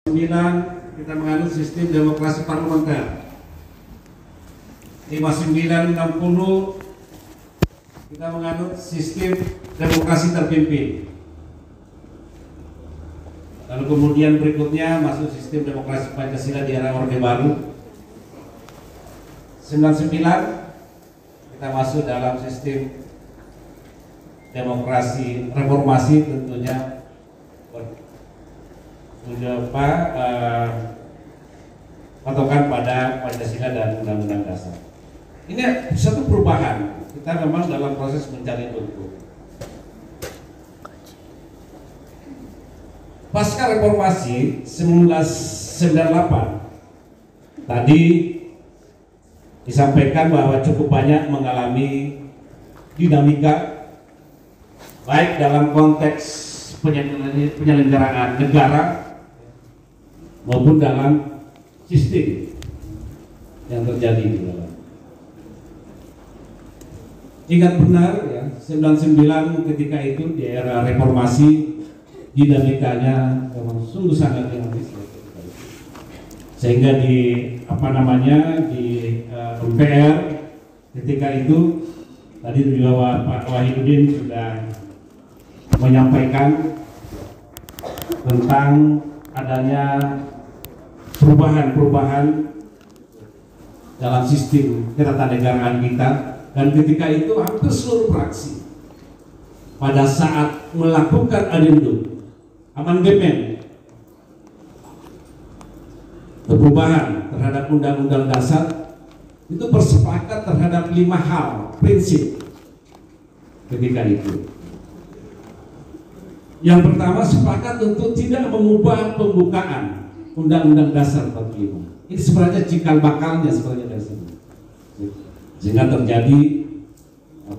9 kita menganut sistem demokrasi parlementer. 59 60 kita menganut sistem demokrasi terpimpin. Lalu kemudian berikutnya masuk sistem demokrasi Pancasila di era Orde Baru. 99 kita masuk dalam sistem demokrasi reformasi, tentunya patokan pada Pancasila dan Undang-Undang Dasar. Ini satu perubahan. Kita memang dalam proses mencari bentuk. Pasca reformasi 1998 tadi disampaikan bahwa cukup banyak mengalami dinamika baik dalam konteks penyelenggaraan negara maupun dalam sistem yang terjadi di dalam. Ingat benar ya, 99 ketika itu di era reformasi dinamikanya memang sungguh sangat dinamis, sehingga di MPR ketika itu tadi juga Pak Wahidudin sudah menyampaikan tentang adanya perubahan dalam sistem ketatanegaraan kita, dan ketika itu hampir seluruh fraksi pada saat melakukan amandemen perubahan terhadap Undang-Undang Dasar itu bersepakat terhadap 5 hal prinsip ketika itu. Yang pertama, sepakat untuk tidak mengubah pembukaan Undang-Undang Dasar 45. Ini sebenarnya cikal bakalnya sebenarnya dari sini, sehingga terjadi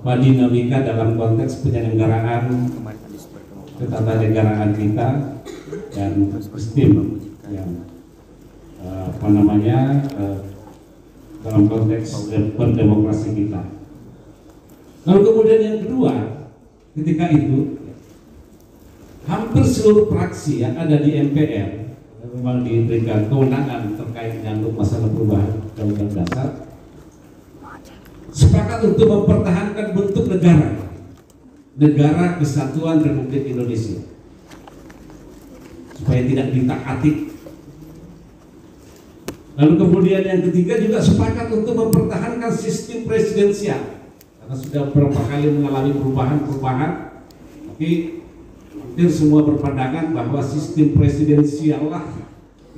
dinamika dalam konteks penyelenggaraan ketatanegaraan kita dan sistem yang dalam konteks berdemokrasi kita. Lalu kemudian yang kedua, ketika itu hampir seluruh fraksi yang ada di MPR memang diberikan kewenangan terkait dengan masalah perubahan Undang-Undang Dasar, sepakat untuk mempertahankan bentuk negara Kesatuan Republik Indonesia supaya tidak ditaati. Lalu kemudian yang ketiga juga sepakat untuk mempertahankan sistem presidensial, karena sudah beberapa kali mengalami perubahan, tapi hampir semua berpandangan bahwa sistem presidensial lah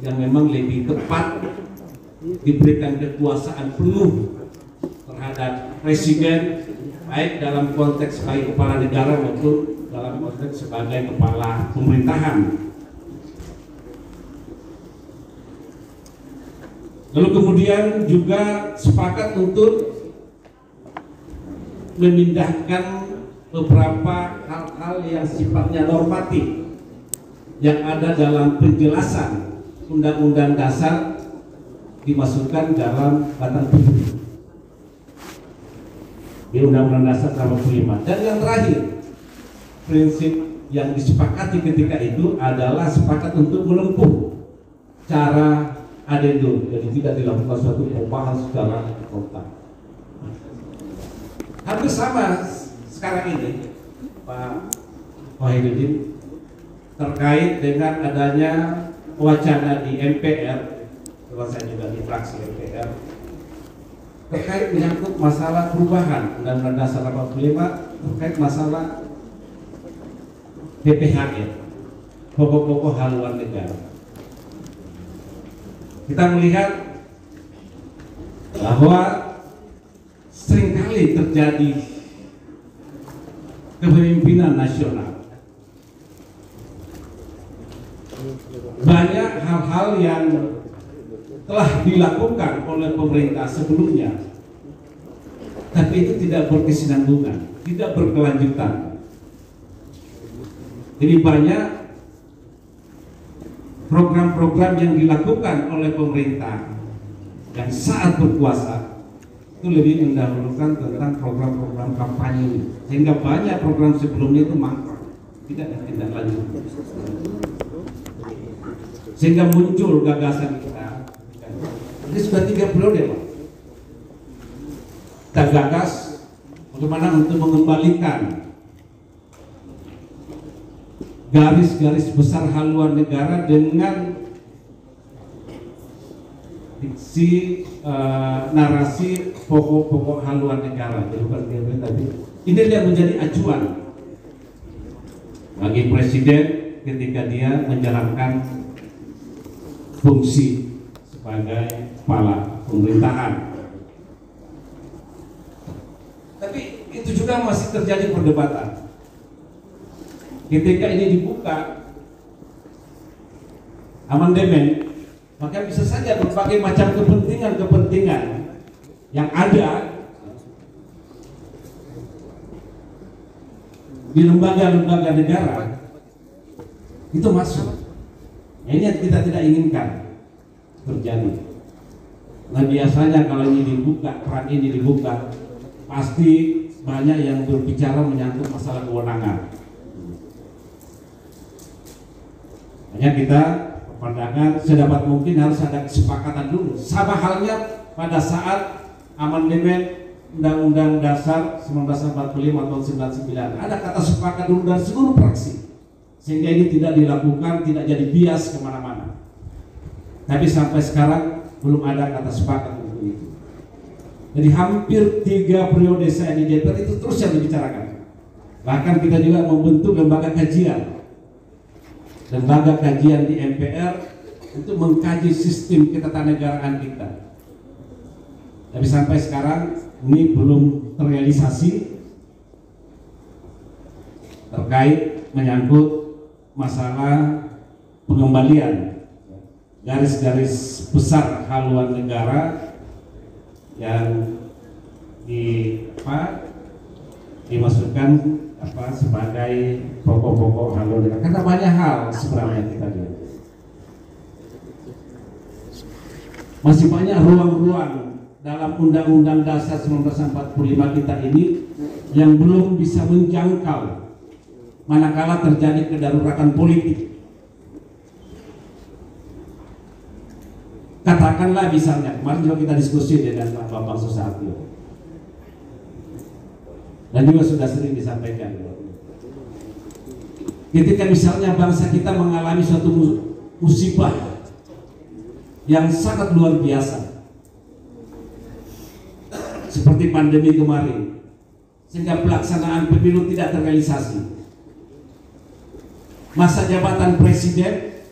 yang memang lebih tepat, diberikan kekuasaan penuh terhadap presiden, baik dalam konteks sebagai kepala negara maupun dalam konteks sebagai kepala pemerintahan. Lalu kemudian juga sepakat untuk memindahkan beberapa hal-hal yang sifatnya normatif yang ada dalam penjelasan Undang-Undang Dasar dimasukkan dalam batang tubuh di Undang-Undang Dasar 45. Dan yang terakhir, prinsip yang disepakati ketika itu adalah sepakat untuk menempuh cara adendum, jadi tidak dilakukan suatu perubahan secara total. Hampir sama sekarang ini Pak Wahidudin terkait dengan adanya wacana di MPR, kalau saya juga di fraksi MPR, terkait menyangkut masalah perubahan Undang-Undang Dasar 45 terkait masalah PPHN, pokok-pokok haluan negara. Kita melihat bahwa seringkali terjadi kepemimpinan nasional, banyak hal-hal yang telah dilakukan oleh pemerintah sebelumnya, tapi itu tidak berkesinambungan, tidak berkelanjutan. Jadi banyak program-program yang dilakukan oleh pemerintah yang saat berkuasa itu lebih mendahulukan tentang program-program kampanye, sehingga banyak program sebelumnya itu mangkrak, tidak lanjut. sehingga muncul gagasan kita. Ini sudah 3 periode, Pak. Kita gagas bagaimana untuk mengembalikan garis-garis besar haluan negara dengan diksi narasi pokok-pokok haluan negara. Jadi bukan teori tadi. Ini yang menjadi acuan bagi presiden ketika dia menjalankan fungsi sebagai kepala pemerintahan. Tapi itu juga masih terjadi perdebatan. Ketika ini dibuka amandemen, maka bisa saja berbagai macam kepentingan yang ada di lembaga-lembaga negara itu masuk. Ini yang kita tidak inginkan terjadi. Nah, biasanya kalau ini dibuka, peran ini dibuka, pasti banyak yang berbicara menyangkut masalah kewenangan. Hanya kita pandangan sedapat mungkin harus ada kesepakatan dulu. Sama halnya pada saat amandemen Undang-Undang Dasar 1945 atau 99, ada kata sepakat dulu dari seluruh fraksi, sehingga ini tidak dilakukan, tidak jadi bias kemana-mana. Tapi sampai sekarang belum ada kata sepakat untuk itu. Jadi hampir 3 periode saya di DPR itu terus yang dibicarakan. Bahkan kita juga membentuk lembaga kajian di MPR untuk mengkaji sistem ketatanegaraan kita. Tapi sampai sekarang ini belum terrealisasi terkait menyangkut masalah pengembalian garis-garis besar haluan negara yang dimasukkan sebagai pokok-pokok haluan negara. Karena banyak hal sebenarnya kita lihat. Masih banyak ruang-ruang dalam Undang-Undang Dasar 1945 kita ini yang belum bisa menjangkau manakala terjadi kedaruratan politik. Katakanlah misalnya, kemarin juga kita diskusi dengan Pak Bambang Susatyo dan juga sudah sering disampaikan. Ketika misalnya bangsa kita mengalami suatu musibah yang sangat luar biasa, seperti pandemi kemarin, sehingga pelaksanaan pemilu tidak terrealisasi, masa jabatan presiden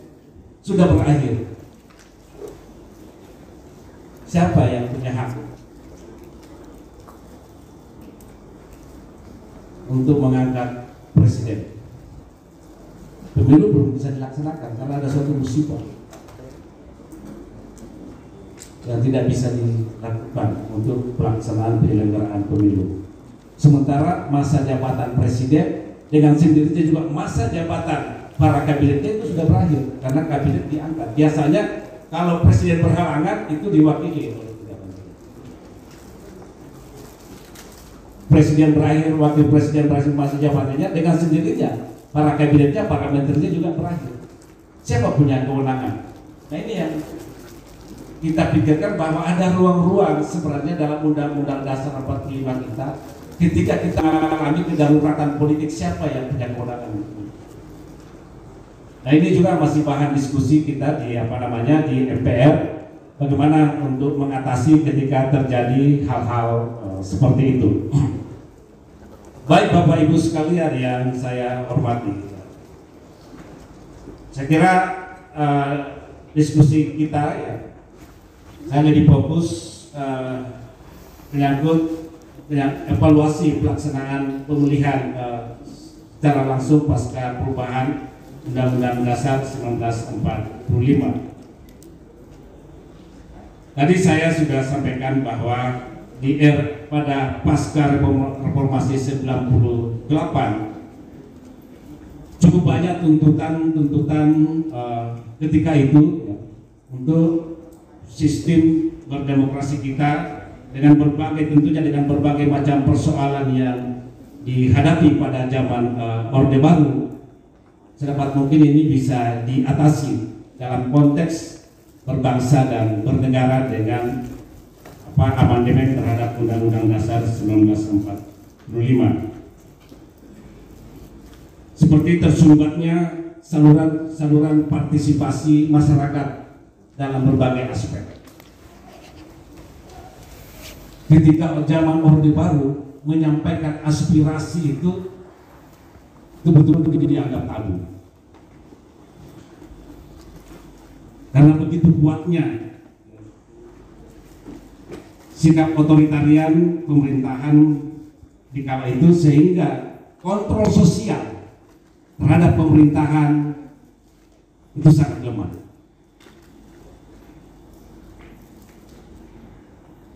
sudah berakhir. Siapa yang punya hak untuk mengangkat presiden? Pemilu belum bisa dilaksanakan karena ada suatu musibah yang tidak bisa dilakukan untuk pelaksanaan penyelenggaraan pemilu. Sementara masa jabatan presiden dengan sendirinya juga masa jabatan para kabinetnya itu sudah berakhir karena kabinet diangkat. Biasanya kalau presiden berhalangan itu diwakili oleh presiden berakhir, wakil presiden berakhir masa jabatannya, dengan sendirinya para kabinetnya, para menterinya juga berakhir. Siapa punya kewenangan? Nah, ini yang kita pikirkan, bahwa ada ruang-ruang sebenarnya dalam Undang-Undang Dasar 45 kita. Ketika kita mengalami kedaruratan politik, siapa yang punya kewenangan? Nah, ini juga masih bahan diskusi kita di di MPR, bagaimana untuk mengatasi ketika terjadi hal-hal seperti itu. Baik Bapak Ibu sekalian yang saya hormati, saya kira diskusi kita saya lebih fokus menyangkut evaluasi pelaksanaan pemulihan secara langsung pasca perubahan Undang-Undang Dasar 1945. Tadi saya sudah sampaikan bahwa pada pasca reformasi 98 cukup banyak tuntutan ketika itu untuk sistem berdemokrasi kita, dengan berbagai macam persoalan yang dihadapi pada zaman Orde Baru. Sedapat mungkin ini bisa diatasi dalam konteks berbangsa dan bernegara dengan amandemen terhadap Undang-Undang Dasar 1945. Seperti tersumbatnya saluran partisipasi masyarakat dalam berbagai aspek. Ketika zaman Orde Baru menyampaikan aspirasi itu betul-betul dianggap tabu. Karena begitu kuatnya sikap otoritarian pemerintahan di kala itu, sehingga kontrol sosial terhadap pemerintahan itu sangat lemah.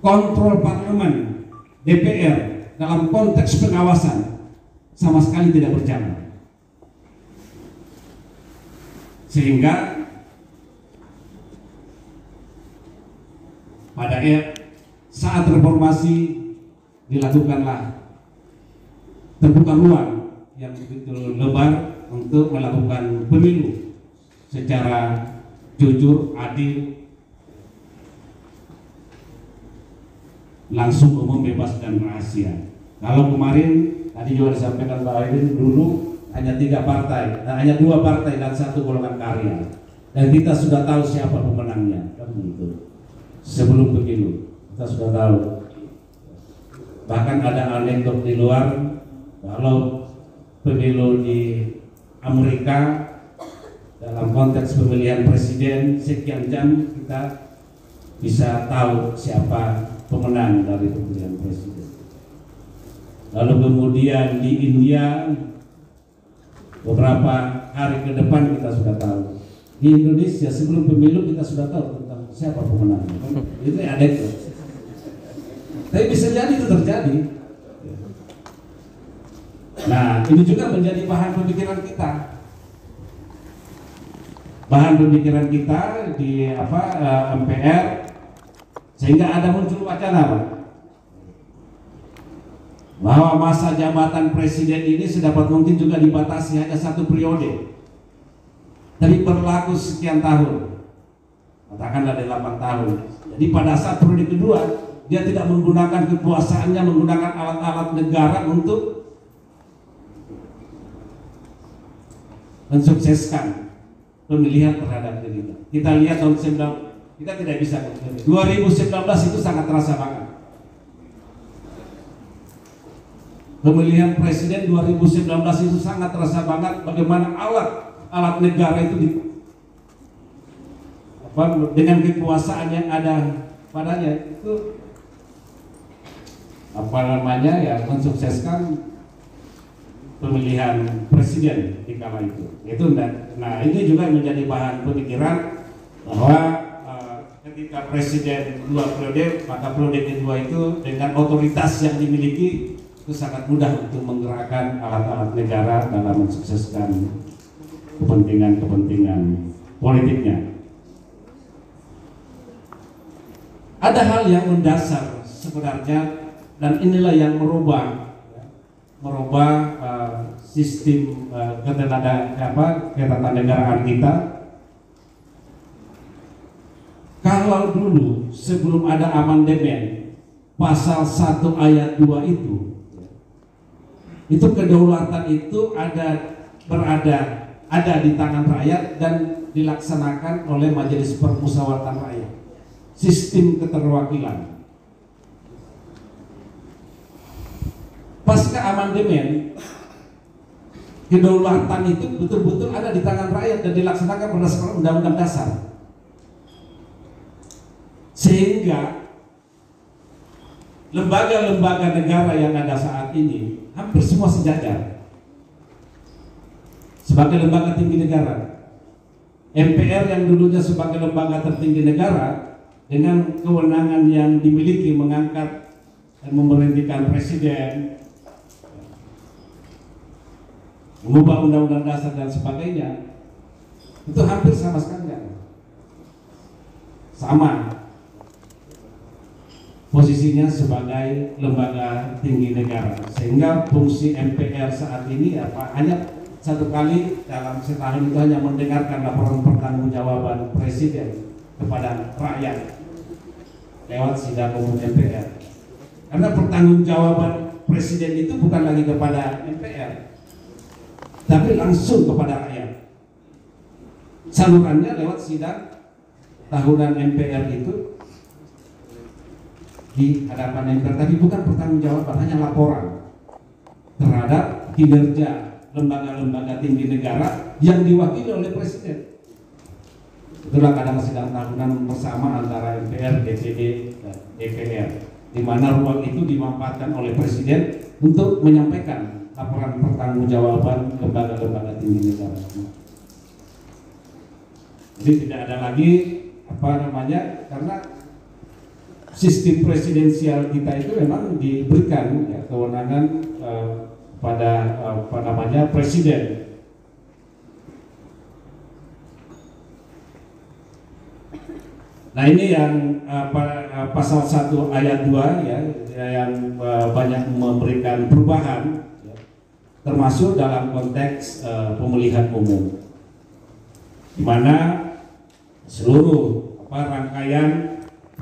Kontrol parlemen, DPR dalam konteks pengawasan sama sekali tidak berjalan, sehingga pada saat reformasi dilakukanlah terbuka ruang yang begitu lebar untuk melakukan pemilu secara jujur, adil, langsung, umum, bebas, dan rahasia. Kalau kemarin tadi juga disampaikan Pak Aidin, dulu hanya 3 partai, hanya 2 partai dan 1 golongan karya, dan kita sudah tahu siapa pemenangnya, kan begitu. Sebelum pemilu kita sudah tahu. Bahkan ada anekdot di luar, kalau pemilu di Amerika dalam konteks pemilihan presiden sekian jam kita bisa tahu siapa pemenang dari pemilihan presiden. Lalu kemudian di India beberapa hari ke depan kita sudah tahu. Di Indonesia sebelum pemilu kita sudah tahu tentang siapa pemenangnya. Itu ada itu. Tapi bisa jadi itu terjadi. Nah, ini juga menjadi bahan pemikiran kita. Bahan pemikiran kita di MPR, sehingga ada muncul wacana bahwa masa jabatan presiden ini sedapat mungkin juga dibatasi hanya 1 periode. Tapi berlaku sekian tahun, katakanlah 8 tahun. Jadi pada saat periode kedua dia tidak menggunakan kekuasaannya, menggunakan alat-alat negara untuk mensukseskan pemilihan terhadap dirinya. Kita lihat tahun 2019, kita tidak bisa. 2019 itu sangat terasa banget. Pemilihan presiden 2019 itu sangat terasa banget bagaimana alat negara itu dengan kekuasaan yang ada padanya itu mensukseskan pemilihan presiden di kala itu. Nah, ini juga menjadi bahan pemikiran bahwa ketika presiden 2 periode, maka periode kedua itu dengan otoritas yang dimiliki itu sangat mudah untuk menggerakkan alat-alat negara dalam mensukseskan kepentingan politiknya. Ada hal yang mendasar sebenarnya, dan inilah yang merubah sistem ketatanegaraan kita. Kalau dulu sebelum ada amandemen pasal 1 ayat 2 itu kedaulatan itu ada di tangan rakyat dan dilaksanakan oleh Majelis Permusyawaratan Rakyat, sistem keterwakilan. Pasca amandemen, kedaulatan itu betul-betul ada di tangan rakyat dan dilaksanakan berdasarkan Undang-Undang Dasar, sehingga lembaga-lembaga negara yang ada saat ini hampir semua sejajar sebagai lembaga tinggi negara. MPR yang dulunya sebagai lembaga tertinggi negara dengan kewenangan yang dimiliki mengangkat dan memberhentikan presiden, mengubah undang-undang dasar dan sebagainya, itu hampir sama sekali sama posisinya sebagai lembaga tinggi negara, sehingga fungsi MPR saat ini hanya satu kali dalam setahun itu hanya mendengarkan laporan pertanggungjawaban presiden kepada rakyat lewat sidang umum MPR. Karena pertanggungjawaban presiden itu bukan lagi kepada MPR, tapi langsung kepada rakyat. Salurannya lewat sidang tahunan MPR itu di hadapan MPR, tapi bukan pertanggungjawaban, hanya laporan terhadap kinerja lembaga-lembaga tinggi negara yang diwakili oleh presiden. Itulah kadang sidang tahunan bersama antara MPR, DPD, dan DPR, di mana ruang itu dimanfaatkan oleh presiden untuk menyampaikan laporan pertanggungjawaban lembaga-lembaga tinggi negara. Jadi tidak ada lagi karena sistem presidensial kita itu memang diberikan ya, kewenangan pada presiden. Nah ini yang pasal 1 ayat 2 ya, yang banyak memberikan perubahan ya, termasuk dalam konteks pemulihan umum, di mana seluruh rangkaian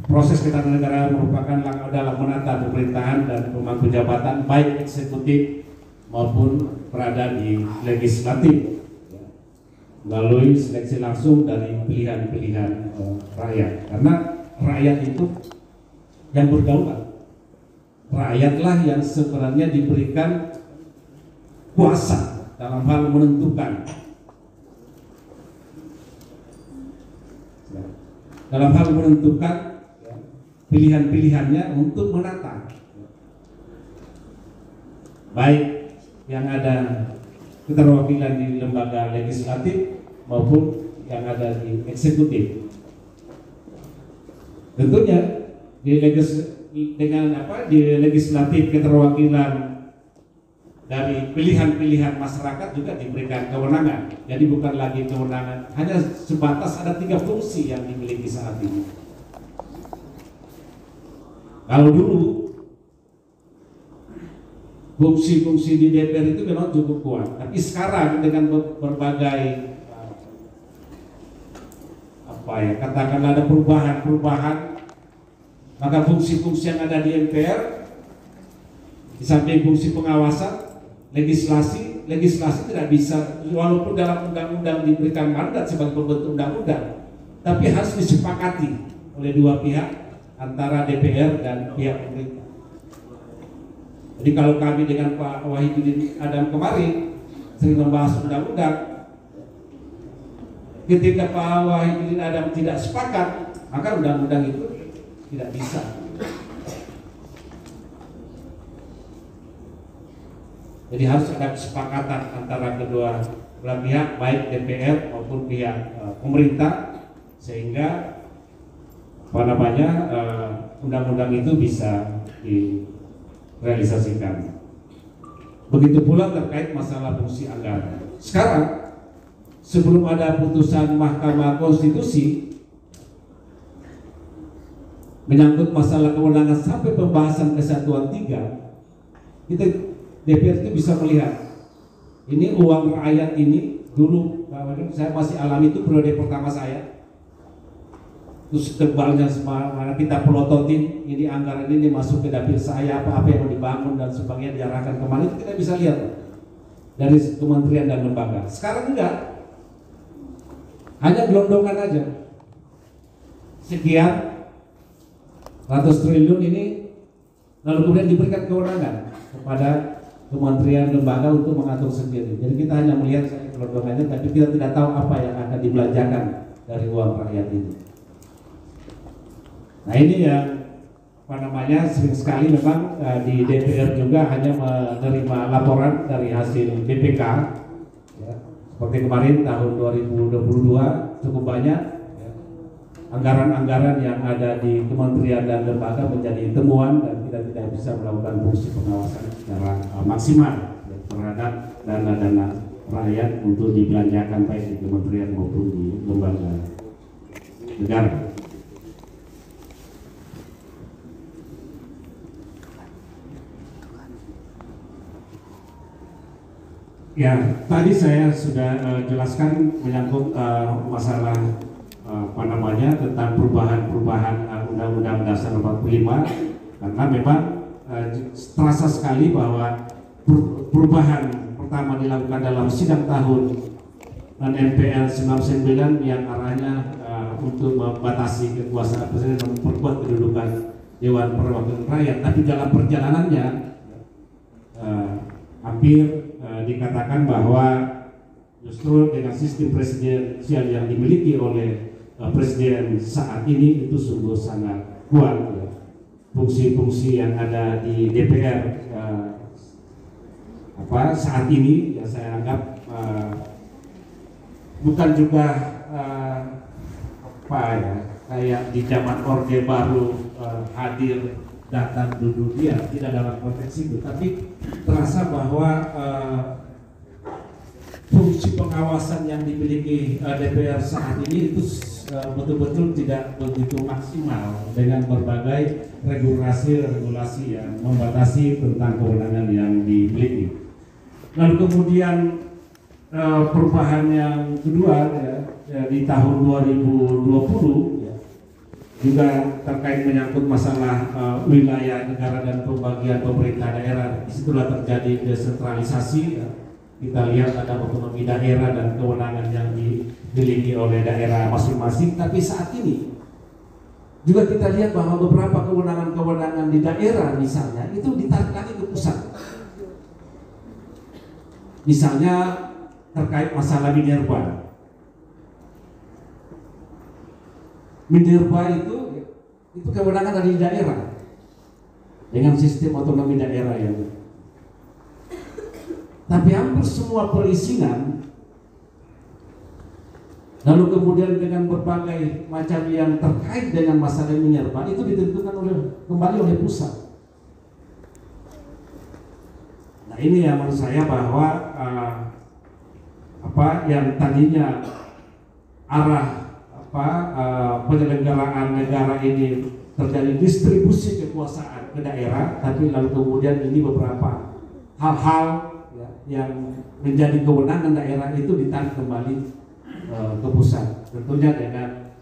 proses ketatanegaraan merupakan langkah dalam menata pemerintahan dan pemangku jabatan baik eksekutif maupun berada di legislatif melalui seleksi langsung dari pilihan-pilihan rakyat. Karena rakyat itu yang berdaulat, rakyatlah yang sebenarnya diberikan kuasa dalam hal menentukan, pilihan-pilihannya untuk menata baik yang ada keterwakilan di lembaga legislatif maupun yang ada di eksekutif. Tentunya di legislatif keterwakilan dari pilihan-pilihan masyarakat juga diberikan kewenangan. Jadi bukan lagi kewenangan, hanya sebatas ada 3 fungsi yang dimiliki saat ini. Kalau dulu fungsi-fungsi di DPR itu memang cukup kuat, tapi sekarang dengan berbagai katakanlah ada perubahan, maka fungsi-fungsi yang ada di MPR di samping fungsi pengawasan, legislasi tidak bisa, walaupun dalam undang-undang diberikan mandat sebagai pembentuk undang-undang, tapi harus disepakati oleh dua pihak antara DPR dan pihak pemerintah. Jadi kalau kami dengan Pak Wahidudin Adam kemarin sering membahas undang-undang, ketika Pak Wahidudin Adam tidak sepakat, maka undang-undang itu tidak bisa. Jadi harus ada kesepakatan antara kedua belah pihak, baik DPR maupun pihak pemerintah, sehingga undang-undang itu bisa direalisasikan. Begitu pula terkait masalah fungsi anggaran. Sekarang sebelum ada putusan Mahkamah Konstitusi menyangkut masalah kewenangan sampai pembahasan kesatuan 3, kita DPR itu bisa melihat ini uang rakyat ini. Dulu saya masih alami itu periode pertama saya, terus tebalnya mana kita pelototin ini anggaran ini masuk ke dapil saya, apa yang mau dibangun dan sebagainya diarahkan kemana, itu kita bisa lihat dari kementerian dan lembaga. Sekarang enggak, hanya gelondongan aja, sekian ratus triliun ini, lalu kemudian diberikan kewenangan kepada kementerian lembaga untuk mengatur sendiri. Jadi kita hanya melihat gelondongannya, tapi kita tidak tahu apa yang akan dibelanjakan dari uang rakyat ini. Nah ini yang sering sekali memang di DPR juga hanya menerima laporan dari hasil BPK ya. Seperti kemarin tahun 2022 cukup banyak ya, anggaran-anggaran yang ada di kementerian dan lembaga menjadi temuan dan kita tidak bisa melakukan fungsi pengawasan secara maksimal ya, terhadap dana-dana rakyat untuk dibelanjakan baik di kementerian maupun di lembaga negara. Ya, tadi saya sudah jelaskan menyangkut masalah apa namanya tentang perubahan Undang-Undang Dasar 45, karena memang terasa sekali bahwa perubahan pertama dilakukan dalam sidang tahun MPR 99 yang arahnya untuk membatasi kekuasaan presiden dan memperkuat kedudukan Dewan Perwakilan Rakyat, tapi dalam perjalanannya hampir dikatakan bahwa justru dengan sistem presidensial yang dimiliki oleh presiden saat ini itu sungguh sangat kuat ya. Fungsi-fungsi yang ada di DPR saat ini ya saya anggap bukan juga kayak di zaman Orde Baru hadir datang duduk dia, tidak dalam konteks itu, tapi terasa bahwa fungsi pengawasan yang dimiliki DPR saat ini itu betul-betul tidak begitu maksimal dengan berbagai regulasi yang membatasi tentang kewenangan yang dimiliki. Lalu kemudian perubahan yang kedua ya, di tahun 2020 ya, juga terkait menyangkut masalah wilayah negara dan pembagian pemerintah daerah. Disitulah terjadi desentralisasi ya. Kita lihat ada otonomi daerah dan kewenangan yang dimiliki oleh daerah masing-masing, tapi saat ini juga kita lihat bahwa beberapa kewenangan-kewenangan di daerah misalnya itu ditarik lagi ke pusat. Misalnya terkait masalah minerba. Minerba itu kewenangan dari daerah dengan sistem otonomi daerah yang. Tapi hampir semua perizinan, lalu kemudian dengan berbagai macam yang terkait dengan masalah minerba itu ditentukan kembali oleh pusat. Nah ini yang menurut saya bahwa yang tadinya arah penyelenggaraan negara ini terjadi distribusi kekuasaan ke daerah, tapi lalu kemudian ini beberapa hal-hal yang menjadi kewenangan daerah itu ditarik kembali ke pusat. Tentunya dengan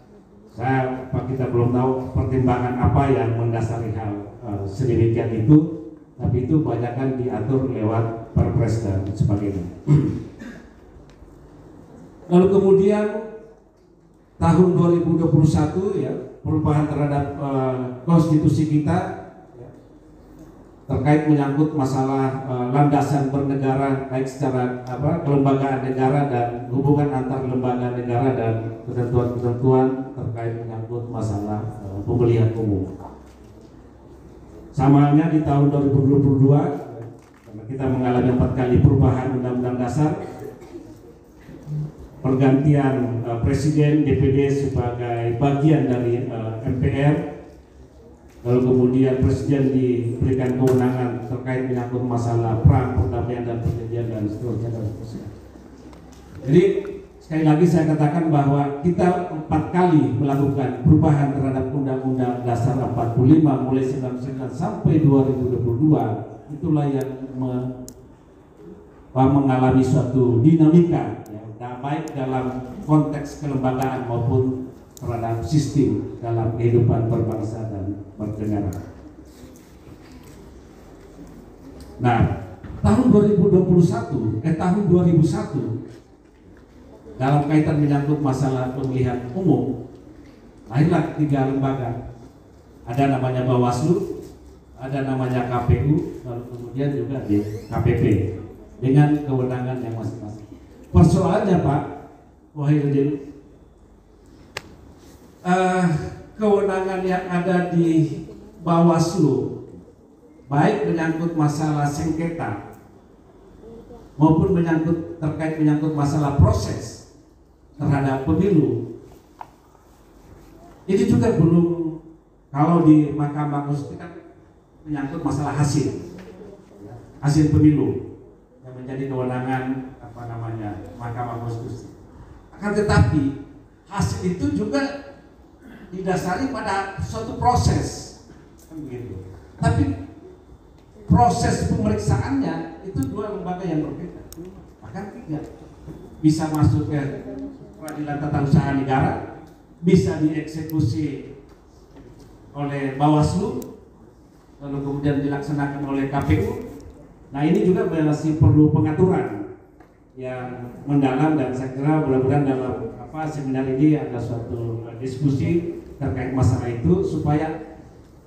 kita belum tahu pertimbangan apa yang mendasari hal sedemikian itu, tapi itu banyak kan diatur lewat Perpres dan sebagainya. Lalu kemudian tahun 2021 ya, perubahan terhadap konstitusi kita terkait menyangkut masalah landasan bernegara, baik secara kelembagaan negara dan hubungan antar lembaga negara dan ketentuan-ketentuan terkait menyangkut masalah pemilihan umum. Sama halnya di tahun 2022 karena kita mengalami 4 kali perubahan Undang-Undang Dasar, pergantian Presiden DPD sebagai bagian dari MPR. Lalu kemudian Presiden diberikan kewenangan terkait menyangkut masalah perang, perdamaian dan perjanjian dan seterusnya. Jadi sekali lagi saya katakan bahwa kita 4 kali melakukan perubahan terhadap Undang-Undang Dasar 45 mulai 99 sampai 2022. Itulah yang mengalami suatu dinamika ya, baik dalam konteks kelembagaan maupun terhadap sistem dalam kehidupan berbangsa dan bernegara. Nah, tahun 2001 dalam kaitan menyangkut masalah pemilihan umum, lahirlah 3 lembaga. Ada namanya Bawaslu, ada namanya KPU, lalu kemudian juga DKPP dengan kewenangan yang masing-masing. Persoalannya Pak Muhyiddin, kewenangan yang ada di Bawaslu baik menyangkut masalah sengketa maupun terkait menyangkut masalah proses terhadap pemilu, ini juga belum, kalau di Mahkamah Konstitusi kan menyangkut masalah hasil pemilu yang menjadi kewenangan Mahkamah Konstitusi. Akan tetapi hasil itu juga didasari pada suatu proses, kan begitu. Tapi proses pemeriksaannya itu 2 lembaga yang berbeda. Bahkan 3. Bisa masuk ke peradilan tata usaha negara, bisa dieksekusi oleh Bawaslu, lalu kemudian dilaksanakan oleh KPU. Nah ini juga masih perlu pengaturan yang mendalam, dan saya kira mudah-mudahan dalam seminar ini ada suatu diskusi terkait masalah itu supaya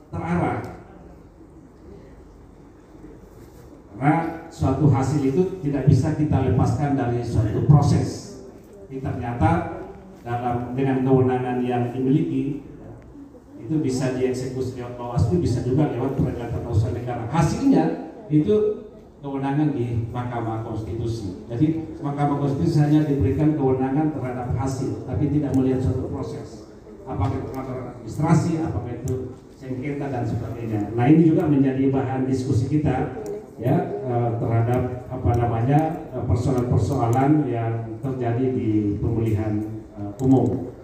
terarah. Karena suatu hasil itu tidak bisa kita lepaskan dari suatu proses. Ini ternyata dengan kewenangan yang dimiliki itu bisa dieksekusi lewat Bawaslu, bisa juga lewat peradilan tata usaha negara. Hasilnya itu kewenangan di Mahkamah Konstitusi. Jadi Mahkamah Konstitusi hanya diberikan kewenangan terhadap hasil, tapi tidak melihat suatu proses. Apakah itu pelanggaran administrasi, apakah itu sengketa dan sebagainya. Nah ini juga menjadi bahan diskusi kita ya terhadap persoalan-persoalan yang terjadi di pemilihan umum.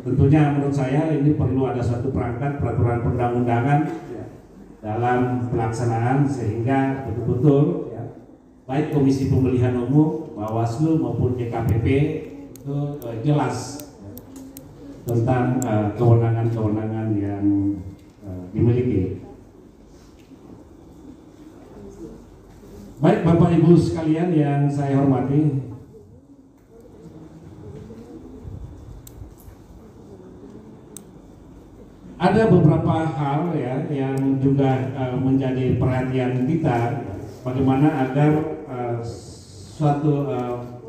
Tentunya menurut saya ini perlu ada suatu perangkat peraturan perundang-undangan dalam pelaksanaan sehingga betul-betul ya, baik Komisi Pemilihan Umum, Bawaslu maupun DKPP itu jelas tentang kewenangan-kewenangan yang dimiliki. Baik Bapak Ibu sekalian yang saya hormati, ada beberapa hal ya yang juga menjadi perhatian kita, bagaimana agar suatu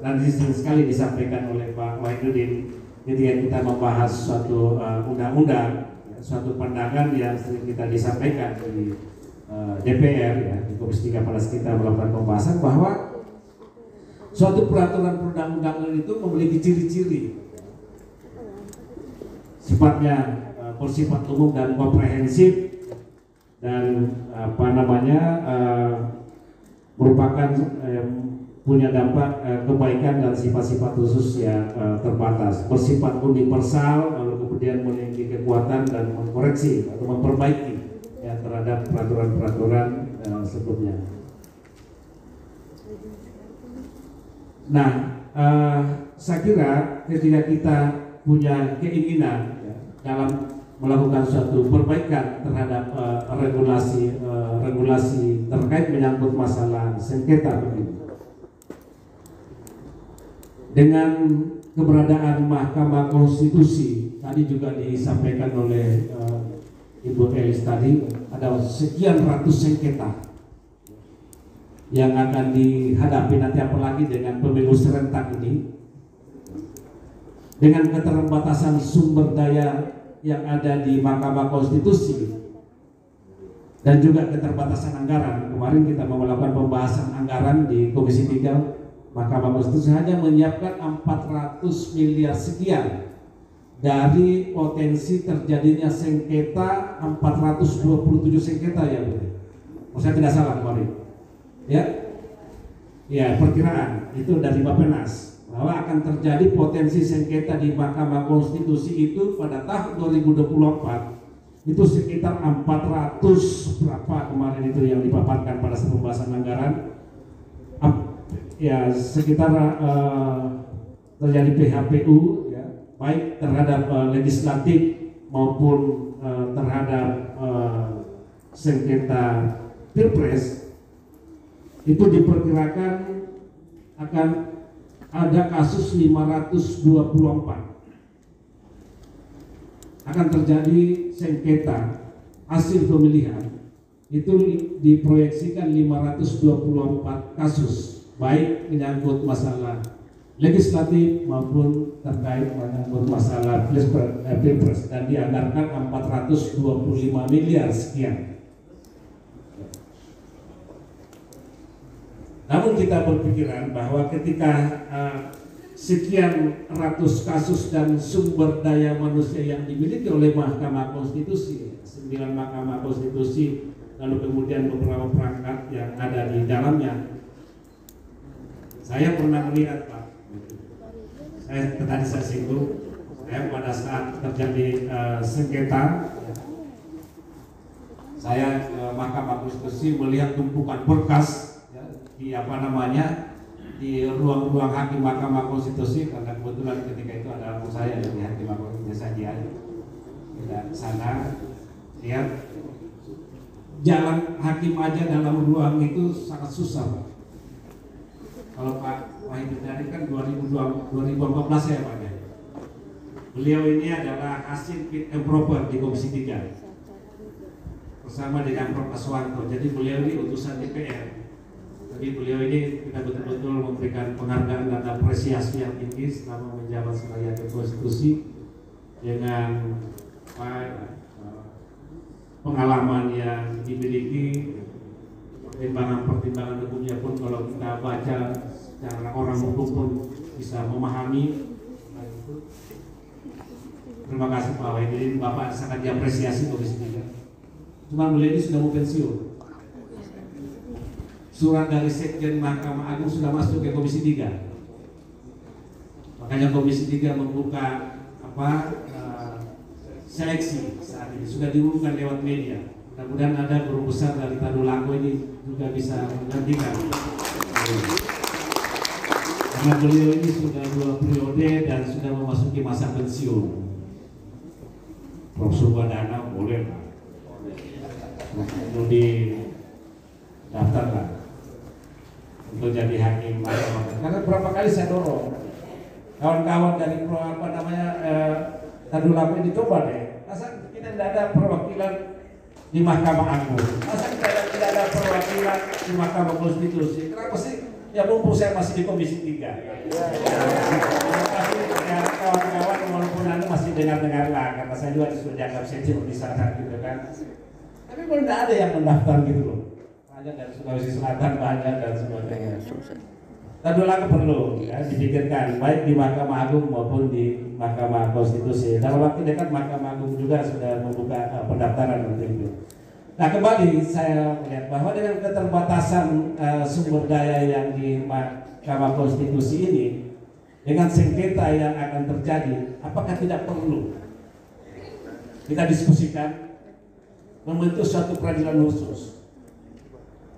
dan sering sekali disampaikan oleh Pak Wahidudin ketika kita membahas suatu undang-undang, suatu pandangan yang sering kita disampaikan di DPR ya, di Komisi 3 pada kita melakukan pembahasan bahwa suatu peraturan perundang-undangan itu memiliki ciri-ciri sifatnya bersifat umum dan komprehensif dan merupakan punya dampak kebaikan dan sifat-sifat khusus yang terbatas, bersifat universal, lalu kemudian memiliki kekuatan dan mengkoreksi atau memperbaiki ya terhadap peraturan-peraturan sebelumnya. Nah, saya kira ketika kita punya keinginan ya, dalam melakukan suatu perbaikan terhadap regulasi terkait menyangkut masalah sengketa begini, dengan keberadaan Mahkamah Konstitusi tadi juga disampaikan oleh Ibu Elis tadi, ada sekian ratus sengketa yang akan dihadapi nanti, apalagi dengan pemilu serentak ini, dengan keterbatasan sumber daya yang ada di Mahkamah Konstitusi dan juga keterbatasan anggaran. Kemarin kita melakukan pembahasan anggaran di Komisi 3 Mahkamah Konstitusi hanya menyiapkan 400 miliar sekian dari potensi terjadinya sengketa 427 sengketa ya Bu. Saya tidak salah kemarin. Ya perkiraan itu dari Bappenas bahwa akan terjadi potensi sengketa di Mahkamah Konstitusi itu pada tahun 2024 itu sekitar 400 berapa kemarin itu yang dipaparkan pada pembahasan anggaran ya, sekitar terjadi PHPU ya, baik terhadap legislatif maupun terhadap sengketa Pilpres, itu diperkirakan akan ada kasus 524 akan terjadi sengketa hasil pemilihan, itu diproyeksikan 524 kasus, baik menyangkut masalah legislatif maupun terkait menyangkut masalah Pilpres, dan dianggarkan 425 miliar sekian. Namun kita berpikiran bahwa ketika sekian ratus kasus dan sumber daya manusia yang dimiliki oleh Mahkamah Konstitusi, 9 Mahkamah Konstitusi, lalu kemudian beberapa perangkat yang ada di dalamnya, saya pernah melihat Pak, tadi saya singgung, saya pada saat terjadi sengketa, saya Mahkamah Konstitusi melihat tumpukan berkas di apa namanya di ruang-ruang hakim Mahkamah Konstitusi, karena kebetulan ketika itu ada anak saya dari hakim Mahkamah Konstitusi saja. Kita sana lihat jalan hakim aja dalam ruang itu sangat susah, Pak. Kalau Pak Wahid Hidayat kan 2014 ya Pak ya. Beliau ini adalah hasil fit and proper di Komisi 3 bersama dengan Prof. Aswanto. Jadi beliau ini utusan DPR. Jadi beliau ini kita betul-betul memberikan penghargaan dan apresiasi yang tinggi selama menjabat sebagai Hakim Konstitusi dengan pengalaman yang dimiliki, pertimbangan hukumnya pun kalau kita baca secara orang hukum pun bisa memahami. Terima kasih Pak Wahidin, Bapak sangat diapresiasi Komisi 3. Cuma beliau ini sudah mau pensiun. Surat dari Sekjen Mahkamah Agung sudah masuk ke Komisi 3. Makanya Komisi 3 membuka seleksi saat ini, sudah diumumkan lewat media. Mudah-mudahan ada guru besar dari Tadulako ini juga bisa menggantikan. Karena beliau ini sudah 2 periode dan sudah memasuki masa pensiun. Prof. Subadana boleh perlu didaftarkan untuk jadi hakim mahkamah. Karena berapa kali saya dorong kawan-kawan dari Tadulako ini, coba deh, masa kita tidak ada perwakilan di Mahkamah Agung, masa kita tidak ada perwakilan di Mahkamah Konstitusi, kenapa sih? Ya mumpung saya masih di Komisi 3. Terima kasih ya kawan-kawan, walaupun Anda masih dengar-dengar lah, karena saya juga sudah dianggap sensitif di sana gitu kan. Tapi belum ada yang mendaftar gitu loh. Banyak dari Sulawesi Selatan, banyak dan sebagainya. Tadulako perlu ya, dipikirkan baik di Mahkamah Agung maupun di Mahkamah Konstitusi. Dalam waktu dekat Mahkamah Agung juga sudah membuka pendaftaran untuk itu. Nah kembali saya melihat bahwa dengan keterbatasan sumber daya yang di Mahkamah Konstitusi ini, dengan sengketa yang akan terjadi, apakah tidak perlu kita diskusikan membentuk suatu peradilan khusus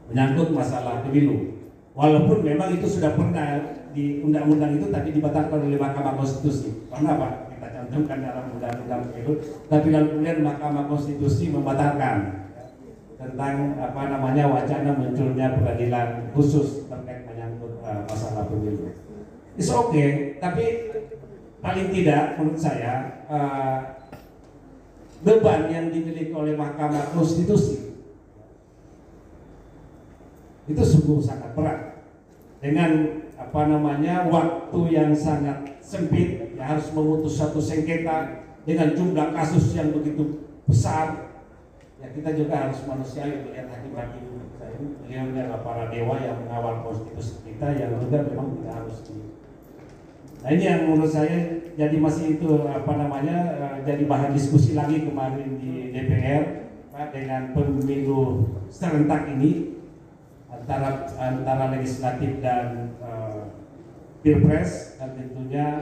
menyangkut masalah pemilu? Walaupun memang itu sudah pernah di undang-undang itu tapi dibatalkan oleh Mahkamah Konstitusi. Karena apa? Kita cantumkan dalam undang-undang itu, tapi lalu kemudian Mahkamah Konstitusi membatalkan tentang wacana munculnya peradilan khusus terkait menyangkut masalah pemilu. It's okay, tapi paling tidak menurut saya beban yang dimiliki oleh Mahkamah Konstitusi itu sungguh sangat berat dengan waktu yang sangat sempit, ya harus memutus satu sengketa dengan jumlah kasus yang begitu besar. Ya kita juga harus manusiawi melihat hakim-hakim beliau adalah para dewa yang mengawal konstitusi kita yang juga memang tidak harus Nah ini yang menurut saya jadi masih itu jadi bahan diskusi lagi kemarin di DPR dengan pemilu serentak ini antara legislatif dan pilpres, dan tentunya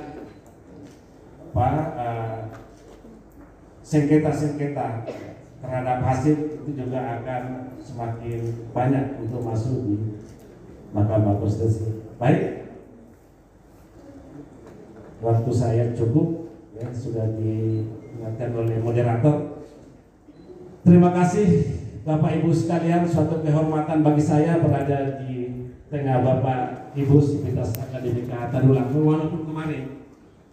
sengketa-sengketa terhadap hasil itu juga akan semakin banyak untuk masuk di Mahkamah Konstitusi. Baik, waktu saya cukup ya, sudah diingatkan oleh moderator. Terima kasih Bapak Ibu sekalian, suatu kehormatan bagi saya berada di tengah Bapak Ibu Sivitas Akademika Tadulako. Walaupun kemarin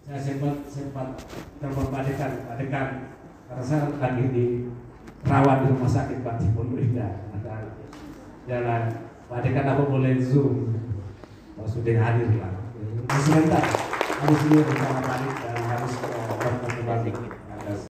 saya sempat telepon adekan karena saya lagi dirawat di rumah sakit Pak Timur Indah, ada jalan Pak Dekan apa boleh zoom, sudah hadir lah. Sebentar, harus dulu bersama Pak Dekan.